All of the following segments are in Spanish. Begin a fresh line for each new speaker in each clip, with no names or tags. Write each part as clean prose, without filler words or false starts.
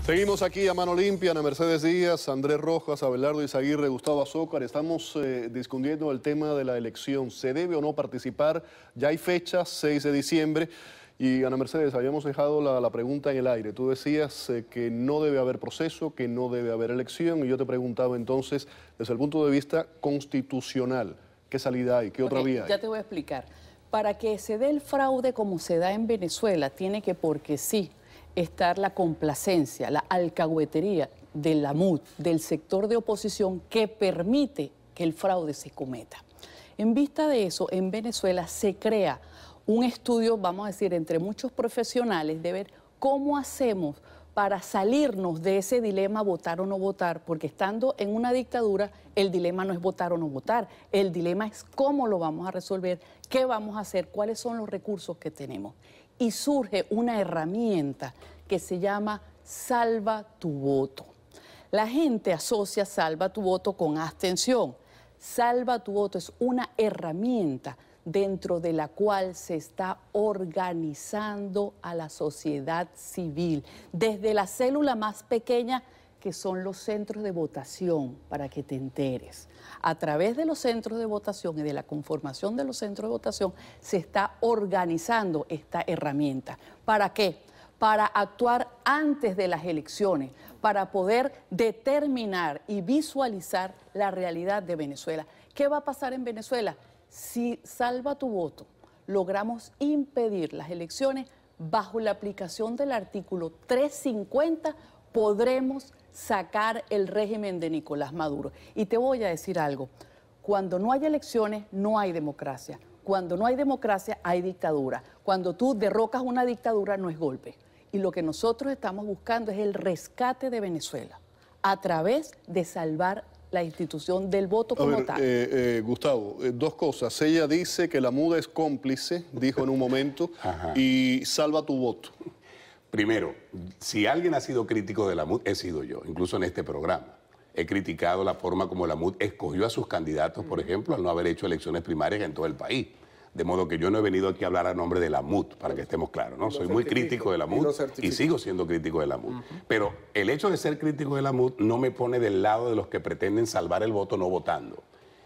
Seguimos aquí a mano limpia, Ana Mercedes Díaz, Andrés Rojas, Abelardo Izaguirre, Gustavo Azócar. Estamos discutiendo el tema de la elección. ¿Se debe o no participar? Ya hay fecha, 6 de diciembre. Y Ana Mercedes, habíamos dejado la pregunta en el aire. Tú decías que no debe haber proceso, que no debe haber elección. Y yo te preguntaba entonces, desde el punto de vista constitucional, ¿qué salida hay? ¿Qué otra vía hay?
Ya te voy a explicar. Para que se dé el fraude como se da en Venezuela, tiene que, porque sí, estar la complacencia, la alcahuetería de la MUD, del sector de oposición que permite que el fraude se cometa. En vista de eso, en Venezuela se crea un estudio, vamos a decir, entre muchos profesionales de ver cómo hacemos para salirnos de ese dilema votar o no votar, porque estando en una dictadura, el dilema no es votar o no votar, el dilema es cómo lo vamos a resolver, qué vamos a hacer, cuáles son los recursos que tenemos. Y surge una herramienta que se llama Salva tu Voto. La gente asocia Salva tu Voto con abstención. Salva tu Voto es una herramienta dentro de la cual se está organizando a la sociedad civil, desde la célula más pequeña, que son los centros de votación, para que te enteres. A través de los centros de votación y de la conformación de los centros de votación se está organizando esta herramienta. ¿Para qué? Para actuar antes de las elecciones, para poder determinar y visualizar la realidad de Venezuela. ¿Qué va a pasar en Venezuela? Si Salva tu Voto logramos impedir las elecciones, bajo la aplicación del artículo 350 podremos sacar el régimen de Nicolás Maduro. Y te voy a decir algo, cuando no hay elecciones no hay democracia, cuando no hay democracia hay dictadura, cuando tú derrocas una dictadura no es golpe. Y lo que nosotros estamos buscando es el rescate de Venezuela a través de salvar la institución del voto como tal.
Gustavo, dos cosas. Ella dice que la MUD es cómplice, dijo en un momento, y salva tu voto.
Primero, si alguien ha sido crítico de la MUD, he sido yo, incluso en este programa. He criticado la forma como la MUD escogió a sus candidatos, por ejemplo, al no haber hecho elecciones primarias en todo el país. De modo que yo no he venido aquí a hablar a nombre de la MUD, para que estemos claros, ¿no? Soy muy crítico de la MUD y sigo siendo crítico de la MUD. Pero el hecho de ser crítico de la MUD no me pone del lado de los que pretenden salvar el voto no votando.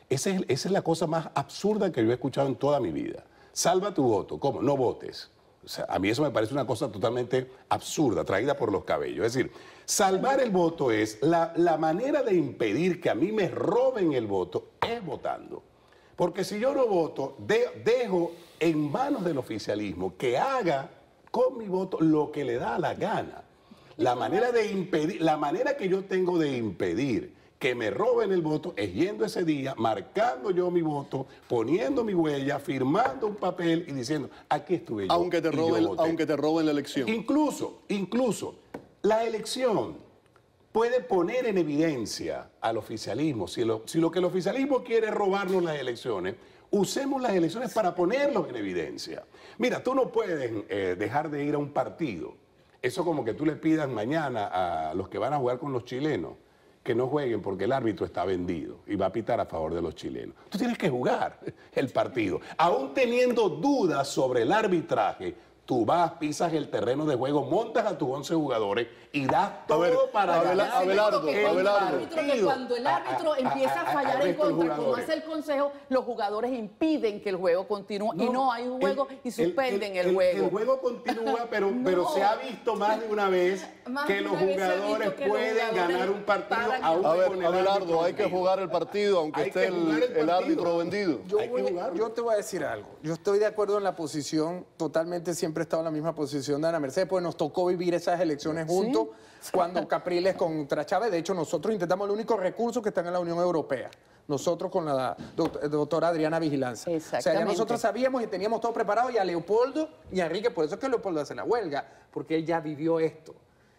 Esa es la cosa más absurda que yo he escuchado en toda mi vida. Salva tu voto. ¿Cómo? No votes. O sea, a mí eso me parece una cosa totalmente absurda, traída por los cabellos. Es decir, salvar el voto es la manera de impedir que a mí me roben el voto es votando. Porque si yo no voto, dejo en manos del oficialismo que haga con mi voto lo que le da la gana. La manera de impedir, la manera que yo tengo de impedir que me roben el voto es yendo ese día, marcando yo mi voto, poniendo mi huella, firmando un papel y diciendo, aquí estuve yo.
Aunque te roben la elección.
Incluso, la elección puede poner en evidencia al oficialismo. Si lo que el oficialismo quiere es robarnos las elecciones, usemos las elecciones para ponerlos en evidencia. Mira, tú no puedes dejar de ir a un partido. Eso como que tú le pidas mañana a los que van a jugar con los chilenos que no jueguen porque el árbitro está vendido y va a pitar a favor de los chilenos. Tú tienes que jugar el partido. Aún teniendo dudas sobre el arbitraje, tú vas, pisas el terreno de juego, montas a tus 11 jugadores y das todo para ganar.
Abelardo.
Que cuando el árbitro empieza a fallar en contra, como hace el Consejo, los jugadores impiden que el juego continúe y no hay un juego y suspenden el juego.
El juego continúa, pero se ha visto más de una vez que los jugadores pueden ganar un partido aún con el árbitro.
Abelardo, hay que jugar el partido aunque esté el árbitro vendido.
Yo te voy a decir algo. Yo estoy de acuerdo en la posición, totalmente siempre he estado en la misma posición de Ana Mercedes, pues nos tocó vivir esas elecciones juntos cuando Capriles contra Chávez. De hecho, nosotros intentamos el único recurso que están en la Unión Europea. Nosotros con la doctora Adriana Vigilanza. O sea, ya nosotros sabíamos y teníamos todo preparado, y a Leopoldo y a Enrique, por eso es que Leopoldo hace la huelga, porque él ya vivió esto.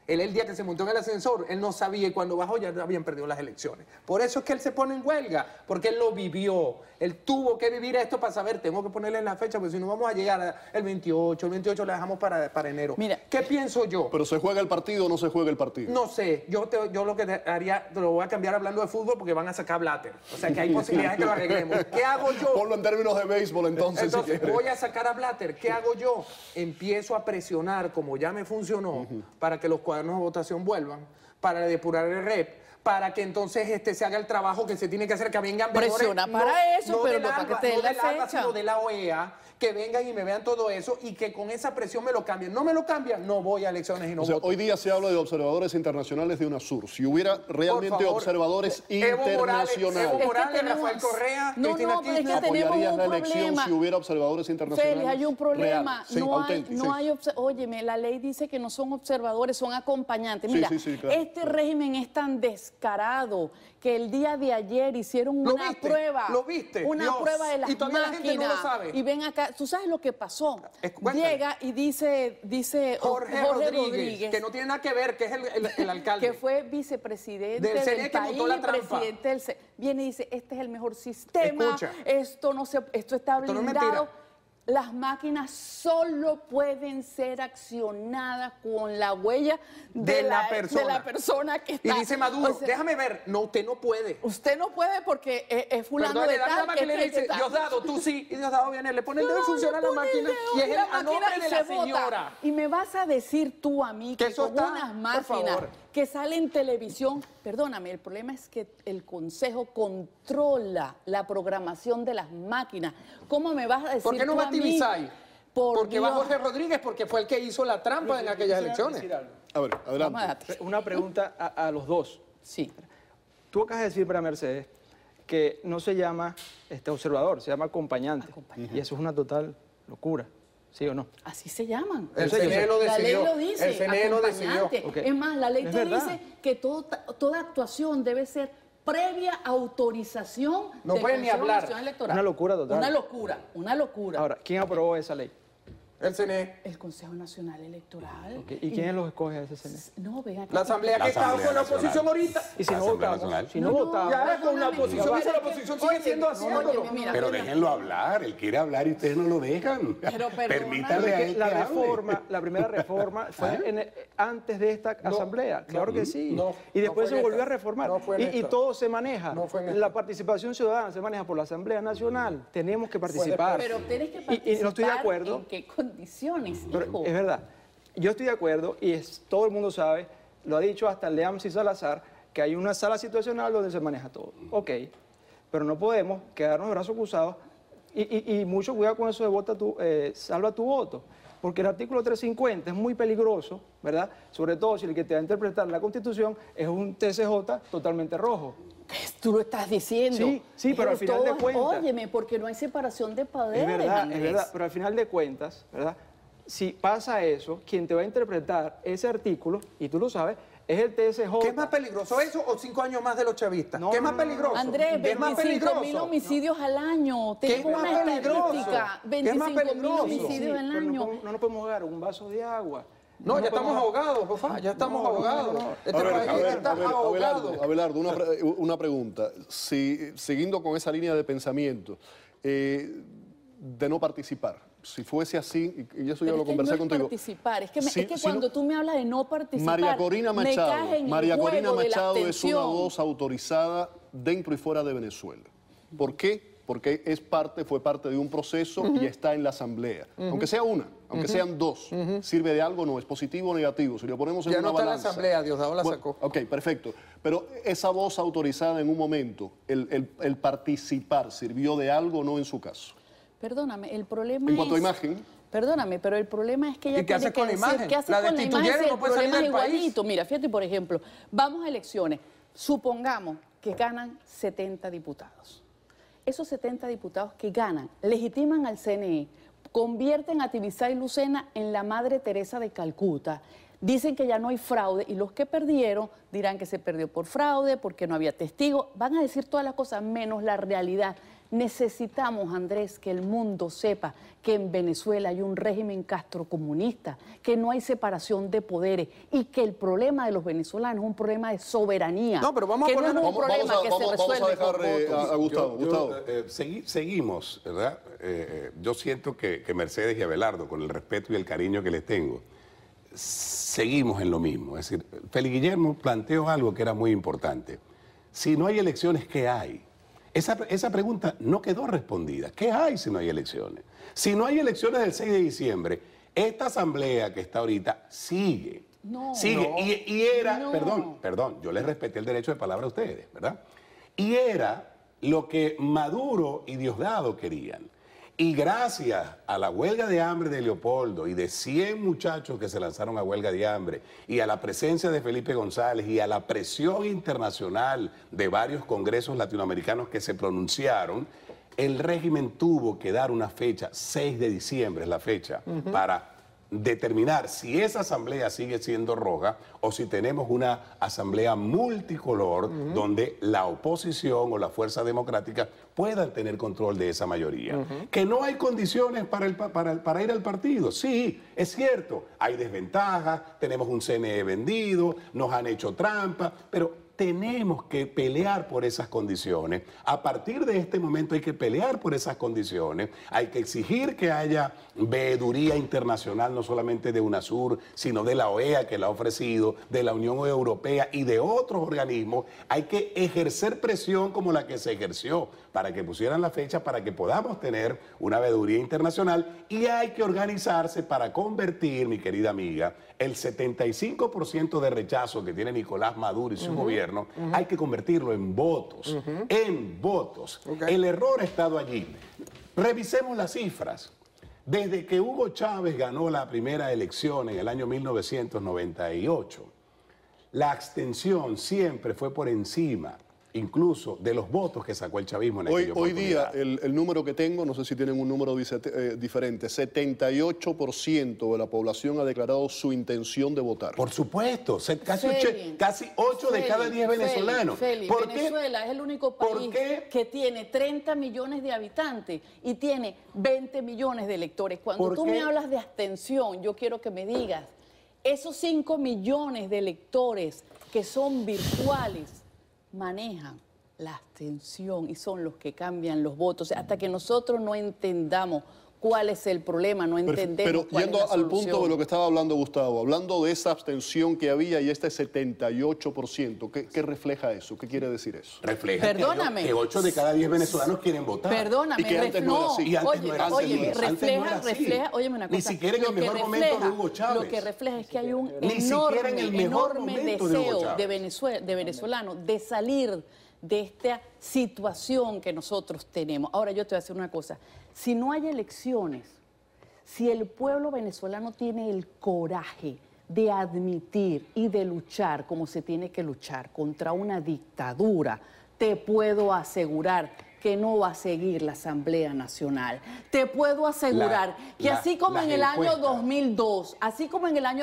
Él el día que se montó en el ascensor, él no sabía y cuando bajó ya habían perdido las elecciones. Por eso es que él se pone en huelga, porque él lo vivió. Él tuvo que vivir esto para saber, tengo que ponerle en la fecha, porque si no vamos a llegar el 28, el 28 lo dejamos para enero. Mira, ¿qué pienso yo?
¿Pero se juega el partido o no se juega el partido?
No sé, yo lo que haría, te lo voy a cambiar hablando de fútbol porque van a sacar Blatter. O sea que hay posibilidades que lo arreglemos. ¿Qué hago yo?
Ponlo en términos de béisbol entonces si quieres.
Voy a sacar a Blatter. ¿Qué hago yo? Empiezo a presionar, como ya me funcionó, para que los cuadros cuadernos de votación vuelvan, para depurar el REP, para que entonces se haga el trabajo que se tiene que hacer, que vengan
Presiona para eso, pero
del
no para que
ALBA,
te den
no
la
del ALBA,
fecha.
sino de la OEA, que vengan y me vean todo eso y que con esa presión me lo cambien. No me lo cambian, no voy a elecciones y no
O sea,
voto.
hoy día se habla de observadores internacionales de UNASUR. Si hubiera realmente
Por favor,
observadores
Evo
internacionales,
Morales,
tenemos-
Rafael Correa,
No,
Cristina
no, pero es que
Kirchner,
tenemos
¿apoyarías
un
la elección
problema.
si hubiera observadores internacionales?
Félix, hay un problema.
reales? Sí,
no hay,
auténticos,
no
sí.
hay óyeme, la ley dice que no son observadores, son acompañantes.
Sí,
Mira,
sí, claro,
este
claro.
régimen es tan descarado que el día de ayer hicieron
¿Lo
una
viste?
prueba.
¿Lo viste?
Una
Dios.
prueba de las
Y todavía la
máquinas.
gente no lo sabe.
Y ven acá, ¿tú sabes lo que pasó?
Cuéntame.
Llega y dice
Jorge Rodríguez, que no tiene nada que ver, que es el alcalde.
que fue vicepresidente
Del
del,
CNE que
país,
montó la trampa.
presidente del viene y dice, este es el mejor sistema,
Escucha.
esto está
Esto no es
blindado.
mentira.
Las máquinas solo pueden ser accionadas con la huella de la persona que está.
Y dice Maduro,
O sea,
déjame ver, no, usted no puede.
usted no puede porque es fulano
Perdón,
de
le da la
tal
máquina y le
que
dice,
tal.
Diosdado, tú sí. Y Diosdado viene, le pone el dedo y
No,
funciona
le
la
pone el
máquina.
dedo
Y es
en
el
la
a nombre
máquina y
de
se
la
vota.
señora.
Y me vas a decir tú a mí
Que
que
eso
con
está,
unas
por
máquinas
favor.
que salen en televisión, perdóname, el problema es que el Consejo controla la programación de las máquinas. ¿Cómo me vas a decir
¿Por qué no
tú
va
a mí?
Tibisay?
Por
Porque va
Dios.
Jorge Rodríguez, porque fue el que hizo la trampa en aquellas elecciones.
A ver, adelante.
Vamos a darte.
Una pregunta a los dos.
Sí.
Tú acabas de decir para Mercedes que no se llama observador, se llama acompañante. Y eso es una total locura, ¿sí o no?
Así se llaman.
El
sé, yo
CNE
sé.
lo
La ley
decidió.
lo dice,
El CNE lo decidió.
acompañante.
Ok.
Es más, la ley
Es
te
verdad.
dice que toda actuación debe ser previa autorización
No
del
puede ni
Consejo
hablar.
Nacional Electoral.
Una locura total.
Una locura.
Ahora, ¿quién aprobó esa ley?
El CNE.
El Consejo Nacional Electoral.
Ok, ¿y quién los escoge a ese CNE?
No, ven acá.
La asamblea
La
que estaba
Asamblea
con la
Nacional.
oposición ahorita.
Y si
La
no
Asamblea
votamos,
Nacional.
si no votamos,
Ya con la
perdóname,
oposición,
pero
hizo la
es que-
oposición sigue siendo haciéndolo.
óyeme, mira,
Pero
mira.
déjenlo hablar, él quiere hablar y ustedes no lo dejan.
Pero perdóname.
Permítanle a él que
la
hable.
reforma, la primera reforma fue antes de esta asamblea, claro que sí.
no,
y
no
después
fue
se
en
volvió
esta.
a reformar.
No fue en
Y
esta.
todo se maneja.
No fue en
La
esta.
participación ciudadana se maneja por la Asamblea Nacional. Tenemos que participar.
Pero tienes que
Y
participar
no estoy de acuerdo.
en qué condiciones,
Pero
hijo.
es verdad. Yo estoy de acuerdo y todo el mundo sabe, lo ha dicho hasta Leamsi Salazar, que hay una sala situacional donde se maneja todo. Ok, pero no podemos quedarnos de brazos cruzados y mucho cuidado con eso de salva tu voto, porque el artículo 350 es muy peligroso, ¿verdad? Sobre todo si el que te va a interpretar la Constitución es un TCJ totalmente rojo.
Tú lo estás diciendo.
Sí, pero al final de cuentas-
Óyeme, porque no hay separación de poderes,
Es verdad,
Andrés.
pero al final de cuentas, ¿verdad? Si pasa eso, quien te va a interpretar ese artículo, y tú lo sabes, es el TSJ.
¿Qué es más peligroso, eso o 5 años más de los chavistas?
No,
¿Qué es más
no, no, no.
peligroso?
Andrés,
¿Qué es más
25.000
peligroso?
homicidios al año.
¿Qué es
Tengo
más
una
peligroso?
estadística.
¿Qué es más
25.000
peligroso?
homicidios al
pero
año.
no nos podemos dar un vaso de agua.
No, ya estamos ahogados, papá, ya estamos ahogados. Este
A ver,
país está ahogado.
Abelardo, una pregunta. Siguiendo con esa línea de pensamiento, de no participar. Si fuese así, y eso ya
Pero
lo
es que
conversé
no es
contigo.
participar, es que,
Si-
es que
si
cuando
no-
tú me hablas de no participar,
María Corina
me
Machado,
caes en el
María Corina
juego de la
Machado es una
abstención.
voz autorizada dentro y fuera de Venezuela. ¿Por qué? Porque fue parte de un proceso y está en la Asamblea. Aunque sea una, aunque sean dos, ¿sirve de algo? No, es positivo o negativo. Si lo ponemos en
Ya
una
no está en la
balanza.
Asamblea, Diosdado la
Bueno,
sacó.
ok, perfecto. Pero esa voz autorizada en un momento, el participar, ¿sirvió de algo o no en su caso?
Perdóname, el problema
En cuanto a
es...
imagen.
Perdóname, pero el problema es que ella
¿Y qué hace
tiene que
con la
decir,
imagen?
¿qué hace
La
con la imagen?
destituyeron,
Si
no
el
puede salir
problema es
del país.
igualito. Mira, fíjate, por ejemplo, vamos a elecciones. Supongamos que ganan 70 diputados. Esos 70 diputados que ganan legitiman al CNE, convierten a Tibisay Lucena en la Madre Teresa de Calcuta. Dicen que ya no hay fraude y los que perdieron dirán que se perdió por fraude, porque no había testigos. Van a decir todas las cosas menos la realidad. Necesitamos, Andrés, que el mundo sepa que en Venezuela hay un régimen castrocomunista, que no hay separación de poderes y que el problema de los venezolanos es un problema de soberanía.
No, pero vamos a
que
poner-
no es un
Vamos
problema que se
a
resuelve
dejar
con votos.
a Gustavo. Gustavo.
Seguimos, ¿verdad? Yo siento que Mercedes y Abelardo, con el respeto y el cariño que les tengo, seguimos en lo mismo. Es decir, Félix Guillermo planteó algo que era muy importante. Si no hay elecciones, ¿qué hay? Esa pregunta no quedó respondida. ¿Qué hay si no hay elecciones? Si no hay elecciones del 6 de diciembre, esta asamblea que está ahorita sigue.
No.
Sigue.
No.
Y era,
No.
perdón, yo les respeté el derecho de palabra a ustedes, ¿verdad? Y era lo que Maduro y Diosdado querían. Y gracias a la huelga de hambre de Leopoldo y de 100 muchachos que se lanzaron a huelga de hambre, y a la presencia de Felipe González y a la presión internacional de varios congresos latinoamericanos que se pronunciaron, el régimen tuvo que dar una fecha, 6 de diciembre es la fecha, para determinar si esa asamblea sigue siendo roja o si tenemos una asamblea multicolor donde la oposición o la fuerza democrática puedan tener control de esa mayoría. Que no hay condiciones para ir al partido. Sí, es cierto, hay desventajas, tenemos un CNE vendido, nos han hecho trampa, pero tenemos que pelear por esas condiciones. A partir de este momento hay que pelear por esas condiciones. Hay que exigir que haya veeduría internacional, no solamente de UNASUR, sino de la OEA que la ha ofrecido, de la Unión Europea y de otros organismos. Hay que ejercer presión como la que se ejerció para que pusieran la fecha, para que podamos tener una veeduría internacional, y hay que organizarse para convertir, mi querida amiga, el 75% de rechazo que tiene Nicolás Maduro y su gobierno, hay que convertirlo en votos, en votos.
Okay.
El error ha estado allí. Revisemos las cifras. Desde que Hugo Chávez ganó la primera elección en el año 1998, la abstención siempre fue por encima, incluso de los votos que sacó el chavismo en aquella
Hoy día,
oportunidad.
el número que tengo, no sé si tienen un número diferente, 78% de la población ha declarado su intención de votar.
Por supuesto,
Feli,
casi 8 de cada 10 venezolanos.
Feli,
¿Por qué?
Venezuela es el único
¿Por
país
qué?
que tiene 30 millones de habitantes y tiene 20 millones de electores. Cuando
¿Por
tú
qué?
me hablas de abstención, yo quiero que me digas, esos 5 millones de electores que son virtuales manejan la abstención y son los que cambian los votos. Hasta que nosotros no entendamos cuál es el problema, no entendemos
Pero
cuál es
yendo
la
al punto
solución.
de lo que estaba hablando Gustavo, hablando de esa abstención que había y este 78%, ¿qué refleja eso? ¿Qué quiere decir eso?
Refleja
Perdóname.
que 8 de cada 10 venezolanos quieren votar.
Perdóname,
Y que antes no era así.
Y antes
oye,
no era así.
óyeme,
Antes no
refleja,
era así.
refleja, óyeme una cosa.
Ni siquiera en
lo
el
que
mejor momento de Hugo Chávez.
Lo que refleja es que hay un
Ni siquiera en el mejor
enorme
momento de Hugo
deseo
Chávez.
de venezolanos de salir de esta situación que nosotros tenemos. Ahora yo te voy a decir una cosa, si no hay elecciones, si el pueblo venezolano tiene el coraje de admitir y de luchar como se tiene que luchar contra una dictadura, te puedo asegurar que no va a seguir la Asamblea Nacional. Te puedo asegurar que así como en el año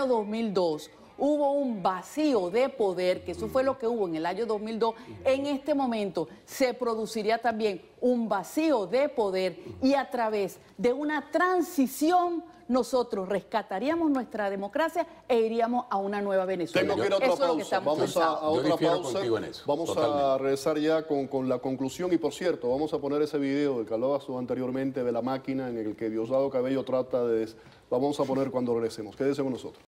2002, hubo un vacío de poder, que eso fue lo que hubo en el año 2002, en este momento se produciría también un vacío de poder y a través de una transición nosotros rescataríamos nuestra democracia e iríamos a una nueva Venezuela.
Tengo que ir a otra
Eso es lo que
pausa.
estamos
Vamos
pensando.
a
Yo
otra
difiero
pausa.
contigo en eso,
Vamos a
totalmente.
regresar ya con la conclusión. Y por cierto, vamos a poner ese video del que hablabas tú anteriormente de la máquina en el que Diosdado Cabello trata de... Vamos a poner cuando regresemos. Quédese con nosotros.